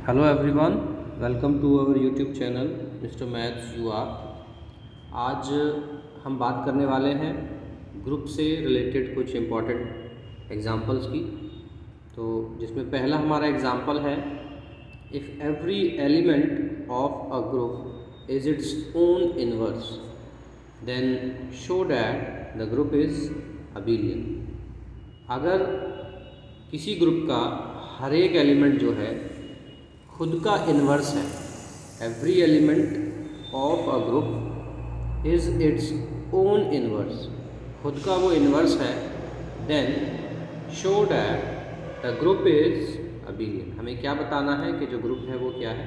Hello everyone, welcome to our YouTube channel mister maths you are. आज हम बात करने वाले हैं ग्रुप से रिलेटेड कुछ इम्पॉर्टेंट एग्जांपल्स की। तो जिसमें पहला हमारा एग्जांपल है, if every element of a group is its own inverse then show that the group is abelian. अगर किसी ग्रुप का हर एक एलिमेंट जो है खुद का इन्वर्स है, every element of a group is its own inverse, खुद का वो इन्वर्स है, then show that the group is abelian. हमें क्या बताना है कि जो ग्रुप है वो क्या है,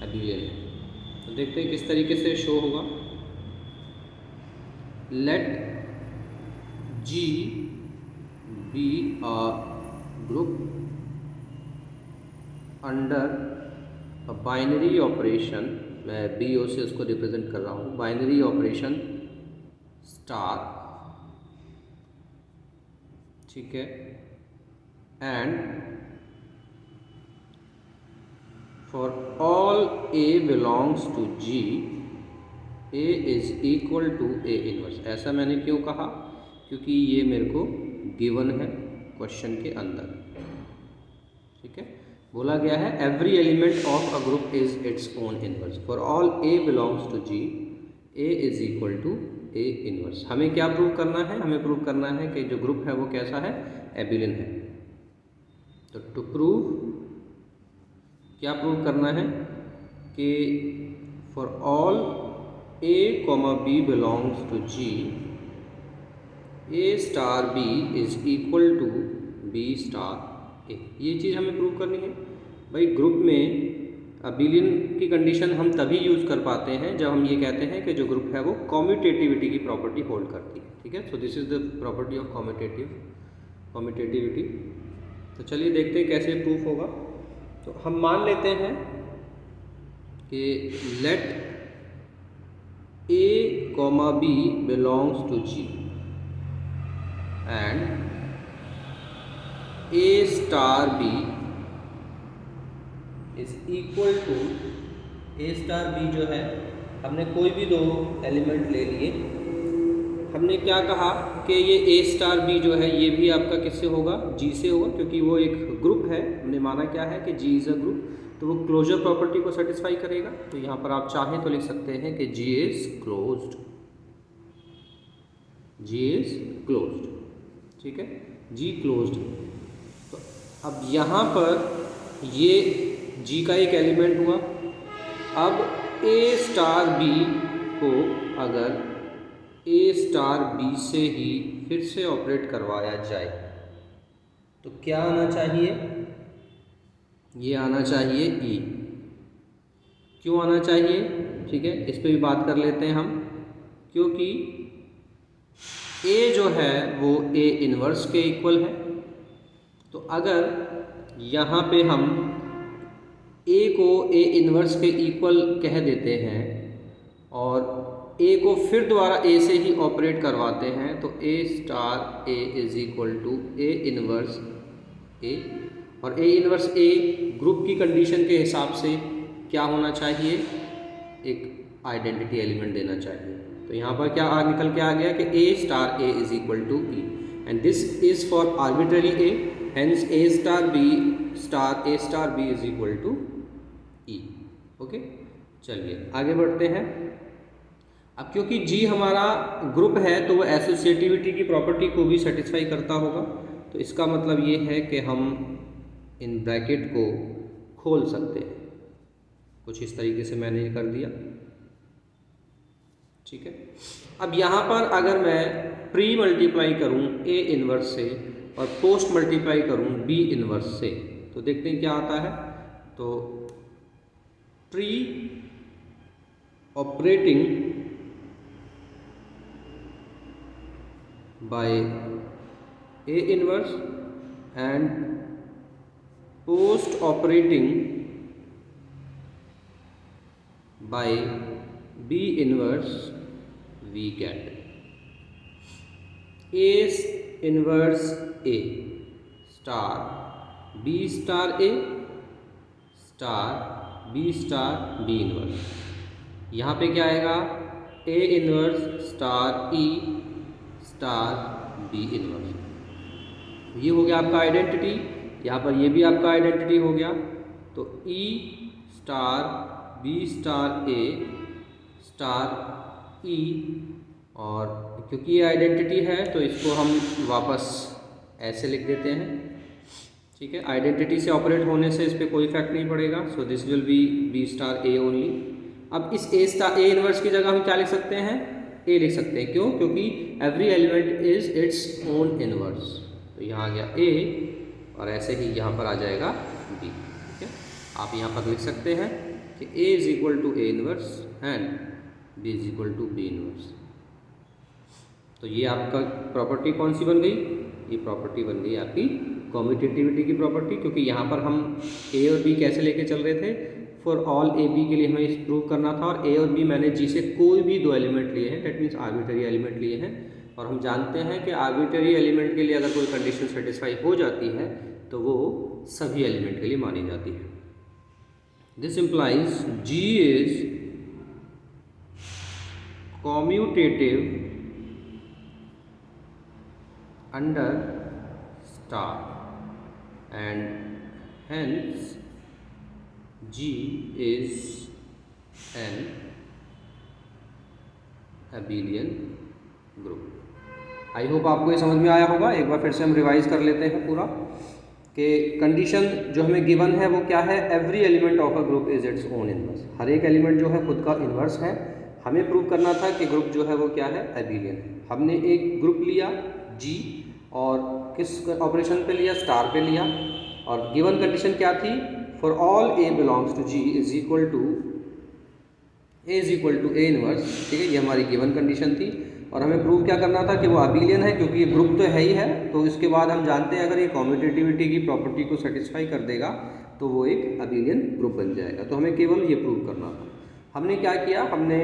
अबेलियन है। तो देखते हैं किस तरीके से शो होगा। Let G be a group under binary operation, मैं बी ओ से उसको रिप्रेजेंट कर रहा हूँ, बाइनरी ऑपरेशन स्टार, ठीक है, and for all A belongs to G A is equal to A inverse. ऐसा मैंने क्यों कहा? क्योंकि ये मेरे को गिवन है क्वेश्चन के अंदर, ठीक है। बोला गया है every element of a group is its own inverse, for all A belongs to G A is equal to A inverse. हमें क्या प्रूव करना है? हमें प्रूव करना है कि जो ग्रुप है वो कैसा है, एबिलियन है। तो टू प्रूव क्या प्रूव करना है कि for all A comma B belongs to G A star B is equal to B star A. ये चीज़ हमें प्रूव करनी है। भाई ग्रुप में अबेलियन की कंडीशन हम तभी यूज़ कर पाते हैं जब हम ये कहते हैं कि जो ग्रुप है वो कॉम्यूटेटिविटी की प्रॉपर्टी होल्ड करती है, ठीक है। So this is the property of कॉम्यूटेटिविटी। तो चलिए देखते हैं कैसे प्रूफ होगा। तो हम मान लेते हैं कि let A comma B belongs to G and A star B is equal to A star B. जो है हमने कोई भी दो एलिमेंट ले लिए, हमने क्या कहा कि ये ए स्टार बी जो है ये भी आपका किससे होगा, जी से होगा, क्योंकि वो एक ग्रुप है। हमने माना क्या है कि जी इज़ अ ग्रुप, तो वो क्लोजर प्रॉपर्टी को सेटिस्फाई करेगा। तो यहाँ पर आप चाहें तो लिख सकते हैं कि G is closed, G is closed, ठीक है, जी क्लोज्ड। तो अब यहाँ पर ये जी का एक एलिमेंट हुआ। अब ए स्टार बी को अगर ए स्टार बी से ही फिर से ऑपरेट करवाया जाए तो क्या आना चाहिए? ये आना चाहिए ई। क्यों आना चाहिए? ठीक है, इस पर भी बात कर लेते हैं हम। क्योंकि ए जो है वो ए इनवर्स के इक्वल है। तो अगर यहाँ पे हम ए को ए इनवर्स के इक्वल कह देते हैं और ए को फिर दोबारा ए से ही ऑपरेट करवाते हैं, तो A star A is equal to A inverse A. और ए इनवर्स ए ग्रुप की कंडीशन के हिसाब से क्या होना चाहिए? एक आइडेंटिटी एलिमेंट देना चाहिए। तो यहाँ पर क्या निकल के आ गया कि A star A is equal to E and this is for arbitrary A, hence A star B is equal to E. Okay, चलिए आगे बढ़ते हैं। अब क्योंकि जी हमारा ग्रुप है तो वो एसोसिएटिविटी की प्रॉपर्टी को भी सेटिस्फाई करता होगा। तो इसका मतलब ये है कि हम इन ब्रैकेट को खोल सकते हैं। कुछ इस तरीके से मैंने कर दिया, ठीक है। अब यहाँ पर अगर मैं प्री मल्टीप्लाई करूँ ए इनवर्स से और पोस्ट मल्टीप्लाई करूँ बी इनवर्स से, तो देखते हैं क्या आता है। तो pre operating by A inverse and post operating by B inverse, we get A inverse A star B star A star B star B inverse. यहाँ पे क्या आएगा, A inverse star E star B inverse. ये हो गया आपका identity, यहाँ पर ये भी आपका आइडेंटिटी हो गया। तो ई स्टार बी स्टार ए स्टार ई, और क्योंकि ये आइडेंटिटी है तो इसको हम वापस ऐसे लिख देते हैं, ठीक है। आइडेंटिटी से ऑपरेट होने से इस पर कोई इफेक्ट नहीं पड़ेगा। So this will be B star A only. अब इस ए स्टार ए इनवर्स की जगह हम क्या लिख सकते हैं, ए लिख सकते हैं। क्यों? क्योंकि every element is its own inverse. तो यहाँ आ गया ए, और ऐसे ही यहाँ पर आ जाएगा बी, ठीक है। आप यहाँ पर लिख सकते हैं कि A is equal to A inverse and B is equal to B inverse. तो ये आपका प्रॉपर्टी कौन सी बन गई, ये प्रॉपर्टी बन गई आपकी कॉम्यूटेटिविटी की प्रॉपर्टी। क्योंकि यहाँ पर हम ए और बी कैसे लेके चल रहे थे, फॉर ऑल ए बी के लिए हमें इस प्रूव करना था, और ए और बी मैंने जी से कोई भी दो एलिमेंट लिए हैं, डेट मीन्स आर्बिटरी एलिमेंट लिए हैं। और हम जानते हैं कि आर्बिटरी एलिमेंट के लिए अगर कोई कंडीशन सेटिस्फाई हो जाती है तो वो सभी एलिमेंट के लिए मानी जाती है। This implies G is commutative under star and hence G is an abelian group। I hope आपको ये समझ में आया होगा। एक बार फिर से हम रिवाइज कर लेते हैं पूरा, कि कंडीशन जो हमें गिवन है वो क्या है, every element of a group is its own inverse. हर एक एलिमेंट जो है खुद का इनवर्स है। हमें प्रूव करना था कि ग्रुप जो है वो क्या है, एबिलियन है। हमने एक ग्रुप लिया G, और किस ऑपरेशन पे लिया, स्टार पे लिया, और गिवन कंडीशन क्या थी, for all A belongs to G is equal to A is equal to A inverse, ठीक है। ये हमारी गिवन कंडीशन थी, और हमें प्रूव क्या करना था कि वो अबिलियन है, क्योंकि ये ग्रुप तो है ही है। तो इसके बाद हम जानते हैं अगर ये कॉम्यूटेटिविटी की प्रॉपर्टी को सेटिस्फाई कर देगा तो वो एक अबिलियन ग्रुप बन जाएगा। तो हमें केवल ये प्रूव करना था। हमने क्या किया, हमने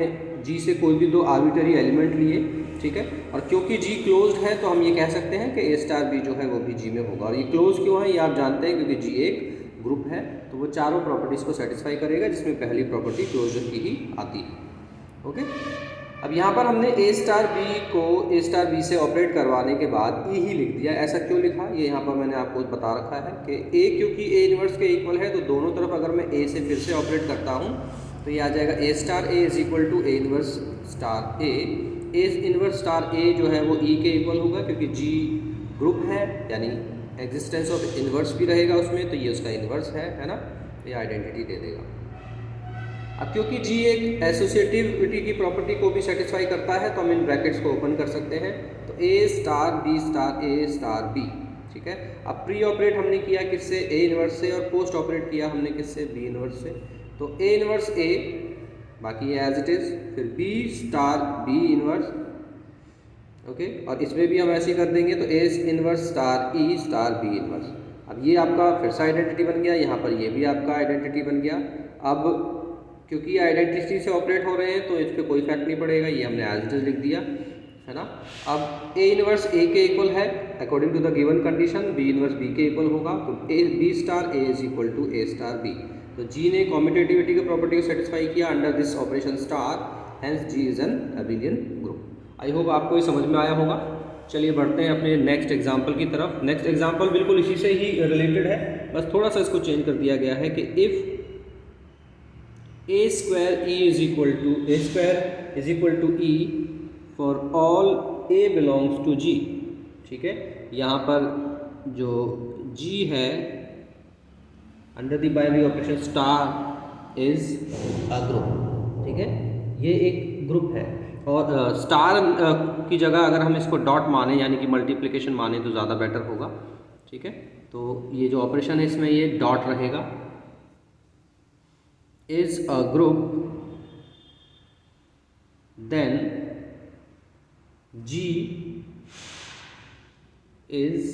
जी से कोई भी दो आर्बिटरी एलिमेंट लिए, ठीक है। और क्योंकि जी क्लोज्ड है तो हम ये कह सकते हैं कि ए स्टार बी जो है वो भी जी में होगा। और ये क्लोज क्यों है ये आप जानते हैं, क्योंकि जी एक ग्रुप है तो वो चारों प्रॉपर्टीज़ को सेटिस्फाई करेगा, जिसमें पहली प्रॉपर्टी क्लोजर की ही आती है। ओके, अब यहाँ पर हमने ए स्टार बी को ए स्टार बी से ऑपरेट करवाने के बाद ई ही लिख दिया। ऐसा क्यों लिखा, ये यहाँ पर मैंने आपको बता रखा है कि ए क्योंकि ए इनवर्स के इक्वल है, तो दोनों तरफ अगर मैं ए से फिर से ऑपरेट करता हूँ तो ये आ जाएगा A star A is equal to A inverse star A. A inverse star A जो है वो ई के इक्वल होगा, क्योंकि जी ग्रुप है, यानी एग्जिस्टेंस ऑफ इनवर्स भी रहेगा उसमें, तो ये उसका इनवर्स है ना, ये आइडेंटिटी दे देगा। अब क्योंकि जी एक एसोसिएटिविटी की प्रॉपर्टी को भी सेटिस्फाई करता है तो हम इन ब्रैकेट्स को ओपन कर सकते हैं। तो A star B star A star B, ठीक है। अब प्री ऑपरेट हमने किया किससे, ए इनवर्स से, और पोस्ट ऑपरेट किया हमने किससे, बी इनवर्स से। तो ए इनवर्स ए, बाकी एज इट इज़, फिर B star B inverse, okay. और इसमें भी हम ऐसे ही कर देंगे, तो A inverse star E star B inverse. अब ये आपका फिर से आइडेंटिटी बन गया, यहाँ पर ये भी आपका आइडेंटिटी बन गया। अब क्योंकि आइडेंटिटी से ऑपरेट हो रहे हैं तो इस पर कोई इफेक्ट नहीं पड़ेगा, ये हमने एज इट इज लिख दिया, है ना। अब ए इनवर्स ए के इक्वल है according to the given condition, B inverse B के इक्वल होगा, तो A B star A is equal to A star B. तो जी ने कॉम्यूटेटिविटी की प्रॉपर्टी को सेटिस्फाई किया under this operation star, hence G is an abelian group. I hope आपको ये समझ में आया होगा। चलिए बढ़ते हैं अपने नेक्स्ट एग्जाम्पल की तरफ। नेक्स्ट एग्जाम्पल बिल्कुल इसी से ही रिलेटेड है, बस थोड़ा सा इसको चेंज कर दिया गया है कि if A square E is equal to A square is equal to E for all A belongs to G, ठीक है। यहाँ पर जो जी है under the binary operation star is a group, ठीक है। ये एक ग्रुप है, और स्टार की जगह अगर हम इसको डॉट माने यानी कि मल्टीप्लिकेशन माने तो ज़्यादा बेटर होगा, ठीक है। तो ये जो ऑपरेशन है इसमें ये डॉट रहेगा। is a group then G is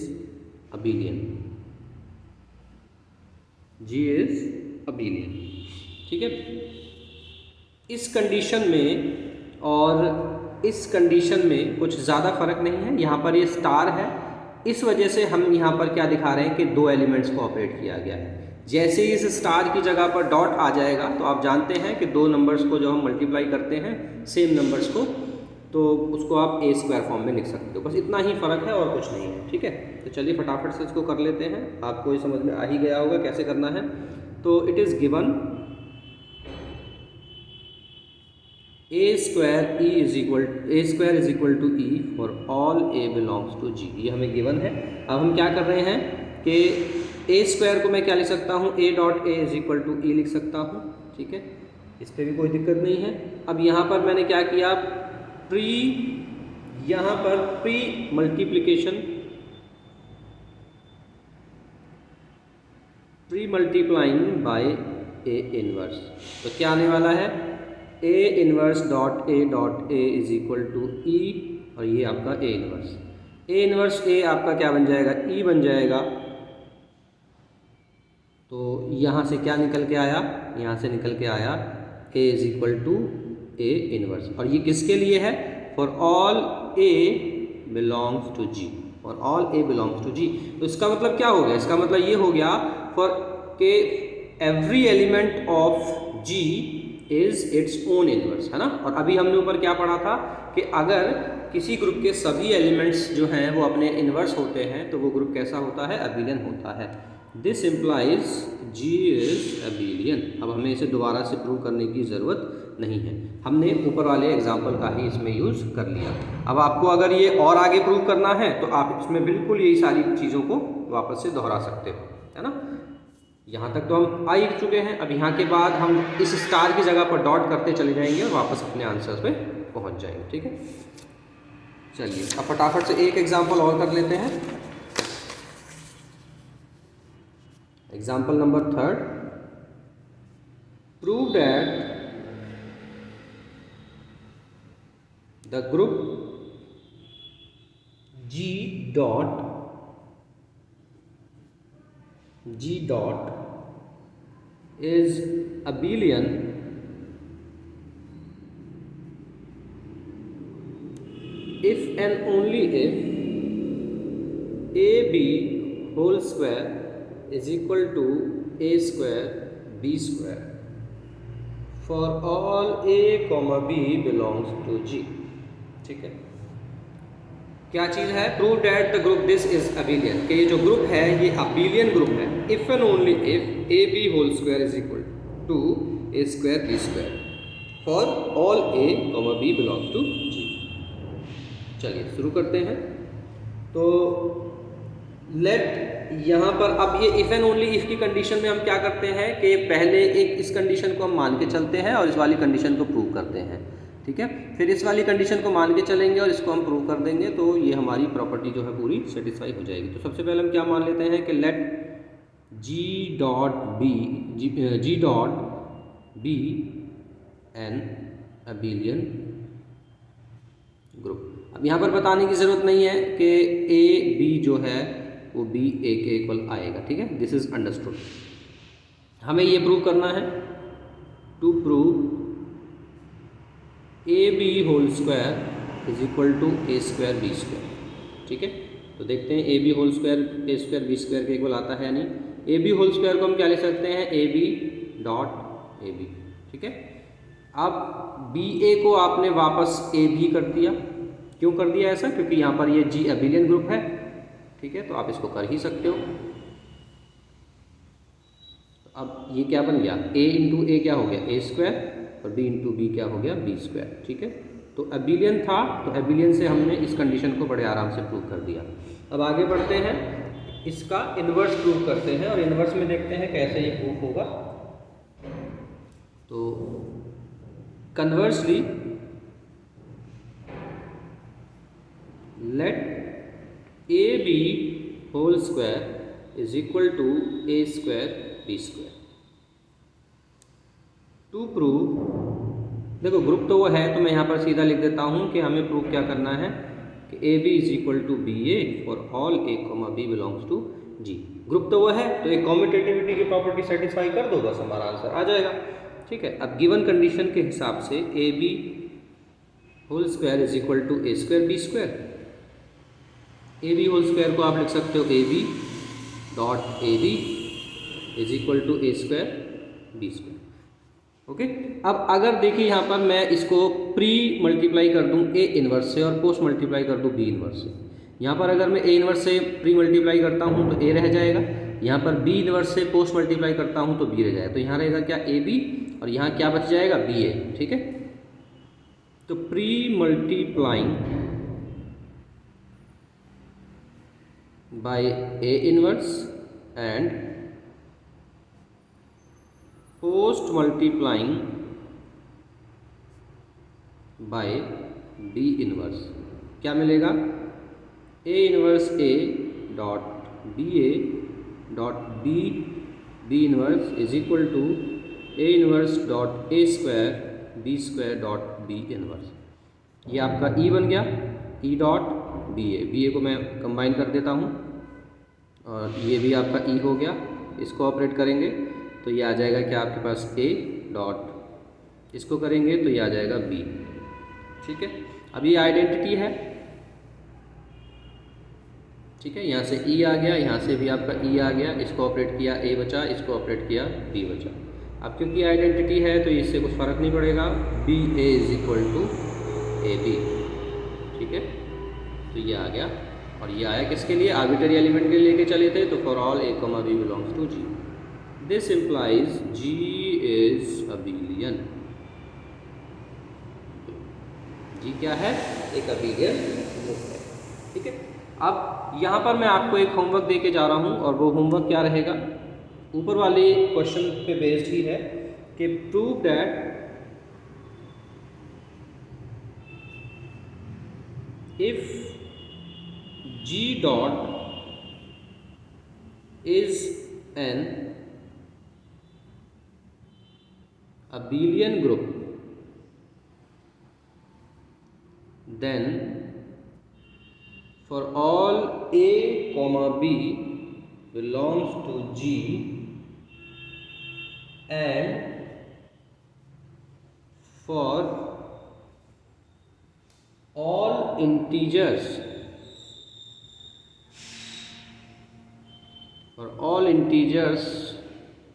abelian, G is abelian, ठीक है। इस कंडीशन में और इस कंडीशन में कुछ ज़्यादा फर्क नहीं है। यहाँ पर ये स्टार है, इस वजह से हम यहाँ पर क्या दिखा रहे हैं कि दो एलिमेंट्स को ऑपरेट किया गया है। जैसे ही इस स्टार की जगह पर डॉट आ जाएगा तो आप जानते हैं कि दो नंबर्स को जब हम मल्टीप्लाई करते हैं सेम नंबर्स को, तो उसको आप ए स्क्वायर फॉर्म में लिख सकते हो। बस इतना ही फ़र्क है और कुछ नहीं है, ठीक है। तो चलिए फटाफट से इसको कर लेते हैं, आपको ये समझ में आ ही गया होगा कैसे करना है। तो it is given A square is equal to E for all A belongs to G, ये हमें गिवन है। अब हम क्या कर रहे हैं कि ए स्क्वायर को मैं क्या लिख सकता हूँ, A dot A is equal to E लिख सकता हूँ, ठीक है, इस पर भी कोई दिक्कत नहीं है। अब यहाँ पर मैंने क्या किया, यहाँ पर pre multiplication, pre multiplying by A inverse, तो क्या आने वाला है, A inverse dot A is equal to E, और ये आपका ए इनवर्स ए आपका क्या बन जाएगा, ई बन जाएगा। तो यहाँ से क्या निकल के आया, यहाँ से निकल के आया A is equal to A inverse, और ये किसके लिए है, for all A belongs to G, for all A belongs to G. तो इसका मतलब क्या हो गया, इसका मतलब ये हो गया फॉर के every element of G is its own inverse, है ना। और अभी हमने ऊपर क्या पढ़ा था कि अगर किसी ग्रुप के सभी एलिमेंट्स जो हैं वो अपने इनवर्स होते हैं तो वो ग्रुप कैसा होता है, अबिलियन होता है। This implies G is abelian. अब हमें इसे दोबारा से प्रूव करने की ज़रूरत नहीं है, हमने ऊपर वाले एग्जाम्पल का ही इसमें यूज़ कर लिया। अब आपको अगर ये और आगे प्रूव करना है तो आप इसमें बिल्कुल यही सारी चीज़ों को वापस से दोहरा सकते हो, है ना। यहाँ तक तो हम आ ही चुके हैं। अब यहाँ के बाद हम इस स्टार की जगह पर डॉट करते चले जाएंगे और वापस अपने आंसर्स पे पहुँच जाएंगे, ठीक है। चलिए अब फटाफट से एक एग्जाम्पल और कर लेते हैं। Example number 3, prove that the group G dot is abelian if and only if AB whole square is equal to A square B square for all A comma B belongs to G, ठीक है। क्या चीज़ है, prove that the group this is abelian, कि ये जो group है ये अबिलियन ग्रुप है if and only if A B whole square is equal to A square B square for all A comma B belongs to G. चलिए शुरू करते हैं। तो लेट यहाँ पर अब ये इफ़ एंड ओनली इफ़ की कंडीशन में हम क्या करते हैं कि पहले एक इस कंडीशन को हम मान के चलते हैं और इस वाली कंडीशन को प्रूव करते हैं, ठीक है। फिर इस वाली कंडीशन को मान के चलेंगे और इसको हम प्रूव कर देंगे, तो ये हमारी प्रॉपर्टी जो है पूरी सेटिस्फाई हो जाएगी। तो सबसे पहले हम क्या मान लेते हैं कि let G dot be an abelian group. अब यहाँ पर बताने की ज़रूरत नहीं है कि ए बी जो है वो बी ए के इक्वल आएगा, ठीक है, दिस इज़ अंडरस्टूड। हमें ये प्रूव करना है, to prove A B whole square is equal to A square B square, ठीक है। तो देखते हैं A B whole square A square B square के इक्वल आता है या नहीं। ए बी होल स्क्वायर को हम क्या लिख सकते हैं, A B dot A B, ठीक है। अब बी ए को आपने वापस ए बी कर दिया, क्यों कर दिया ऐसा, क्योंकि यहाँ पर ये जी अबिलियन ग्रुप है, ठीक है, तो आप इसको कर ही सकते हो। अब ये क्या बन गया, ए इंटू ए क्या हो गया ए स्क्वायर, और बी इंटू बी क्या हो गया बी स्क्वायर, ठीक है। तो अबिलियन था, तो अबिलियन से हमने इस कंडीशन को बड़े आराम से प्रूव कर दिया। अब आगे बढ़ते हैं, इसका इन्वर्स प्रूव करते हैं और इन्वर्स में देखते हैं कैसे ये प्रूफ होगा। तो conversely let A B whole square is equal to A square B square. To prove, देखो ग्रुप तो वो है, तो मैं यहाँ पर सीधा लिख देता हूँ कि हमें प्रूव क्या करना है कि A B is equal to B A for all A comma B belongs to G. Group तो वो है, तो एक कॉम्यूटेटिविटी की प्रॉपर्टी सेटिस्फाई कर दो, बस हमारा आंसर आ जाएगा, ठीक है। अब गिवन कंडीशन के हिसाब से A B whole square is equal to A square B square. A B whole square को आप लिख सकते हो A B dot A B is equal to A square B square. Okay, अब अगर देखिए यहाँ पर मैं इसको प्री मल्टीप्लाई कर दूँ ए इन्वर्स से और पोस्ट मल्टीप्लाई कर दूँ बी इन्वर्स से। यहाँ पर अगर मैं ए इन्वर्स से प्री मल्टीप्लाई करता हूँ तो ए रह जाएगा, यहाँ पर बी इन्वर्स से पोस्ट मल्टीप्लाई करता हूँ तो बी रह जाएगा। तो यहाँ रहेगा क्या, ए बी, और यहाँ क्या बच जाएगा, बी ए। ठीक है, तो pre multiplying by A inverse and post multiplying by B inverse, क्या मिलेगा, A inverse A dot B A dot B B inverse is equal to A inverse dot A square B square dot B inverse. ये आपका ई बन गया, E dot B ए को मैं combine कर देता हूँ और ये भी आपका ई हो गया। इसको ऑपरेट करेंगे तो ये आ जाएगा क्या आपके पास, ए डॉट, इसको करेंगे तो ये आ जाएगा बी। ठीक है, अब ये आइडेंटिटी है। ठीक है, यहाँ से ई आ गया, यहाँ से भी आपका ई आ गया, इसको ऑपरेट किया ए बचा, इसको ऑपरेट किया बी बचा। अब क्योंकि आइडेंटिटी है तो इससे कुछ फ़र्क नहीं पड़ेगा, B A is equal to A B. ठीक है, तो ये आ गया, और ये आया किसके लिए, आर्बिट्ररी एलिमेंट के लिए लेके चले थे, तो for all A comma B belongs to G, this implies G is abelian. G क्या है, एक अबेलियन ग्रुप है। ठीक है, अब यहाँ पर मैं आपको एक होमवर्क दे के जा रहा हूँ, और वो होमवर्क क्या रहेगा, ऊपर वाले क्वेश्चन पे बेस्ड ही है कि prove that if G dot is an abelian group, then for all A comma B belongs to G and for all integers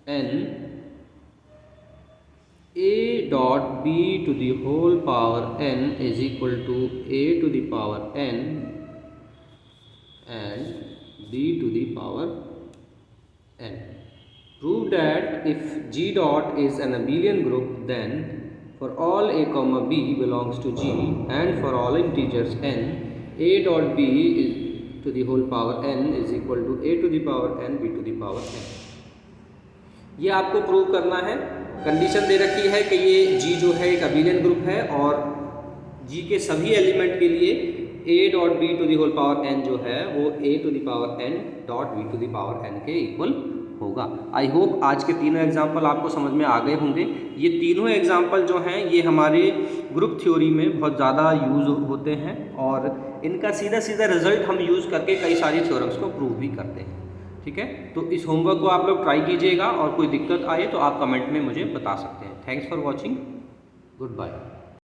n, a dot b to the whole power n is equal to a to the power n and b to the power n. Prove that if G dot is an abelian group, then for all a comma b belongs to G and for all integers n, a dot b is to the whole power n is equal to a to the power n b to the power n. ये आपको prove करना है। Condition दे रखी है कि ये G जो है एक अबेलियन ग्रुप है और G के सभी एलिमेंट के लिए a dot B to the whole power n जो है वो a to the power n dot b to the power n के इक्वल होगा। आई होप आज के तीनों एग्जाम्पल आपको समझ में आ गए होंगे। ये तीनों एग्जाम्पल जो हैं ये हमारे ग्रुप थ्योरी में बहुत ज़्यादा यूज़ होते हैं और इनका सीधा सीधा रिजल्ट हम यूज़ करके कई सारी थ्योरम्स को प्रूव भी करते हैं। ठीक है, तो इस होमवर्क को आप लोग ट्राई कीजिएगा और कोई दिक्कत आए तो आप कमेंट में मुझे बता सकते हैं। Thanks for watching, good bye.